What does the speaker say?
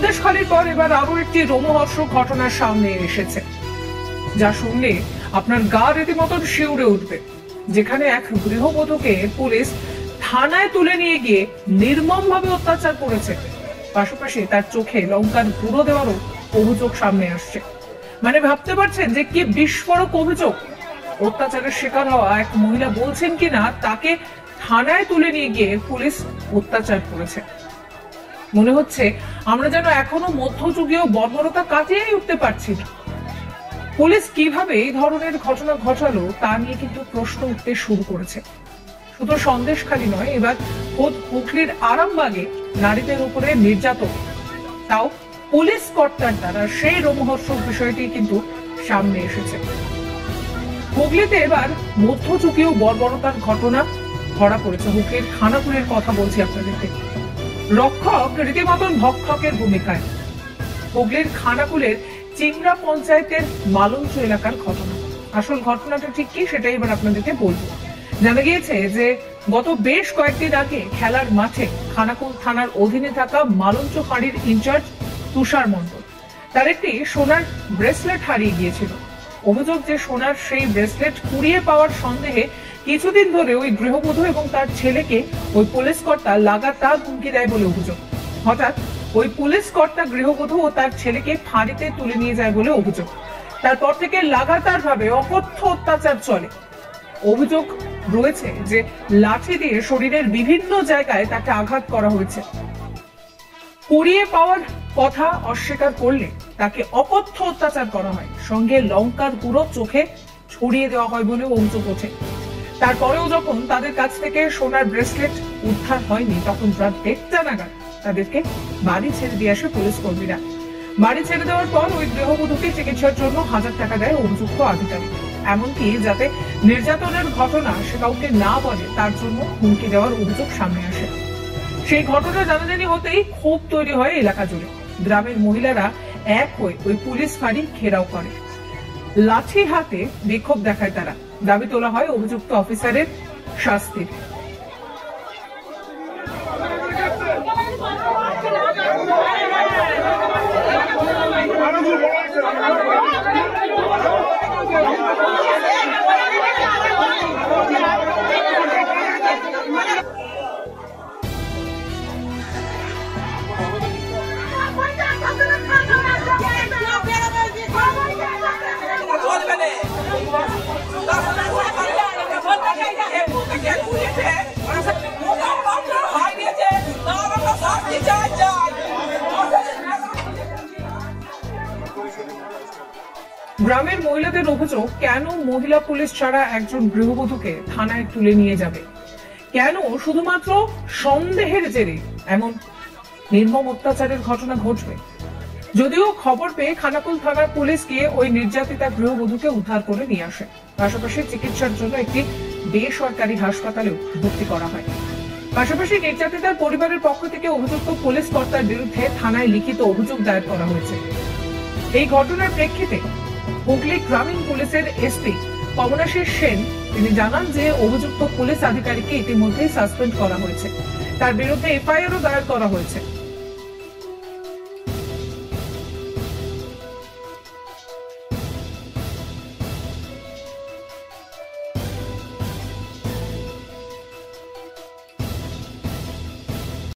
সন্দেশখালীর পর এবার আরো একটি রোমহর্ষক ঘটনার সামনে এসেছে, যা শুনলে আপনার গা রীতিমতন শিউরে উঠবে। যেখানে এক গৃহবধূকে পুলিশ থানায় তুলে নিয়ে গিয়ে নির্মমভাবে অত্যাচার করেছে, পাশাপাশি তার চোখে লঙ্কার গুঁড়ো দেওয়ারও অভিযোগ সামনে আসছে। মানে ভাবতে পারছেন যে কি বিস্ফোরক অভিযোগ। অত্যাচারের শিকার হওয়া এক মহিলা বলছেন কিনা তাকে থানায় তুলে নিয়ে গিয়ে পুলিশ অত্যাচার করেছে। মনে হচ্ছে আমরা যেন এখনো মধ্যযুগীয় বর্বরতা কাটিয়েই উঠতে পারছি না। পুলিশ কিভাবে এই ধরনের ঘটনা ঘটালো তা নিয়ে কিন্তু প্রশ্ন উঠতে শুরু করেছে। শুধু সন্দেশখালী নয়, এবার খোদ হুগলির আরামবাগে নারীদের উপরে নির্যাতন, তাও পুলিশ কর্তার দ্বারা, সেই রোমহর্ষক বিষয়টি কিন্তু সামনে এসেছে। হুগলিতে এবার মধ্যযুগীয় বর্বরতার ঘটনা ধরা পড়েছে। হুগলির খানাকুলের কথা বলছি আপনাদেরকে। রক্ষক রীতিমতন ভক্ষকের ভূমিকায়। হুগলির খানাকুলের চিংড়া পঞ্চায়েতের মালঞ্চ এলাকার ঘটনা। আসল ঘটনাটা ঠিক কি সেটাই এবার আপনাদেরকে বলবো। জানা গিয়েছে যে গত বেশ কয়েকদিন আগে খেলার মাঠে খানাকুল থানার অধীনে থাকা মালঞ্চ ফাঁড়ির ইনচার্জ তুষার মণ্ডল তার একটি সোনার ব্রেসলেট হারিয়ে গিয়েছিল। অভিযোগ যে সোনার সেই ব্রেসলেট কুড়িয়ে পাওয়ার সন্দেহে কিছুদিন ধরে ওই গৃহবধূ এবং তার ছেলেকে ওই পুলিশ কর্তা লাগাতার হুমকি দেয় বলে অভিযোগ। হঠাৎ ওই পুলিশ কর্তা গৃহবধূ ও তার ছেলেকে ফাঁড়িতে তুলে নিয়ে যায় বলে অভিযোগ। তারপর থেকে লাগাতার ভাবে অকথ্য অত্যাচার চলে। অভিযোগ রয়েছে যে লাঠি দিয়ে শরীরের বিভিন্ন জায়গায় তাকে আঘাত করা হয়েছে। কুড়িয়ে পাওয়ার কথা অস্বীকার করলে তাকে অকথ্য অত্যাচার করা হয়, সঙ্গে লঙ্কার গুঁড়ো চোখে ছড়িয়ে দেওয়া হয় বলে অভিযোগ ওঠে। তারপরেও যখন তাদের কাছ থেকে সোনার ব্রেসলেট উদ্ধার হয়নি, তখন রাত 1:30 নাগাদ তাদেরকে বাড়ি ছেড়ে দিয়ে আসে পুলিশ কর্মীরা। বাড়ি ছেড়ে দেওয়ার পর ওই গৃহবধূকে চিকিৎসার জন্য 1000 টাকা দেয় অভিযুক্ত আধিকারিক। এমনকি যাতে নির্যাতনের ঘটনা সে কাউকে না বলে তার জন্য হুমকি দেওয়ার অভিযোগ সামনে আসে। সেই ঘটনা জানাজানি হতেই ক্ষোভ তৈরি হয় এলাকা জুড়ে। গ্রামের মহিলারা এক হয়ে ওই পুলিশ ফাঁড়ি ঘেরাও করে, লাঠি হাতে বিক্ষোভ দেখায় তারা। দাবি তোলা হয় অভিযুক্ত অফিসারের শাস্তির। গ্রামের মহিলাদের অভিযোগ, কেন মহিলা পুলিশ ছাড়া একজন গৃহবধূকে থানায় তুলে নিয়ে যাবে? কেন শুধুমাত্র সন্দেহের জেরে এমন নির্মম অত্যাচারের ঘটনা ঘটবে? যদিও খবর পেয়ে খানাকুল থানার পুলিশ গিয়ে ওই নির্যাতিতা গৃহবধূকে উদ্ধার করে নিয়ে আসে। পাশাপাশি চিকিৎসার জন্য একটি বেসরকারি হাসপাতালেও ভর্তি করা হয়। পাশাপাশি নির্যাতিতার পরিবারের পক্ষ থেকে অভিযুক্ত পুলিশ কর্তার বিরুদ্ধে থানায় লিখিত অভিযোগ দায়ের করা হয়েছে। এই ঘটনার প্রেক্ষিতে হুগলি গ্রামীণ পুলিশের এসপি কমলাশিস সেন তিনি জানান যে অভিযুক্ত পুলিশ আধিকারিককে ইতিমধ্যেই সাসপেন্ড করা হয়েছে, তার বিরুদ্ধে এফআইআরও দায়ের করা হয়েছে।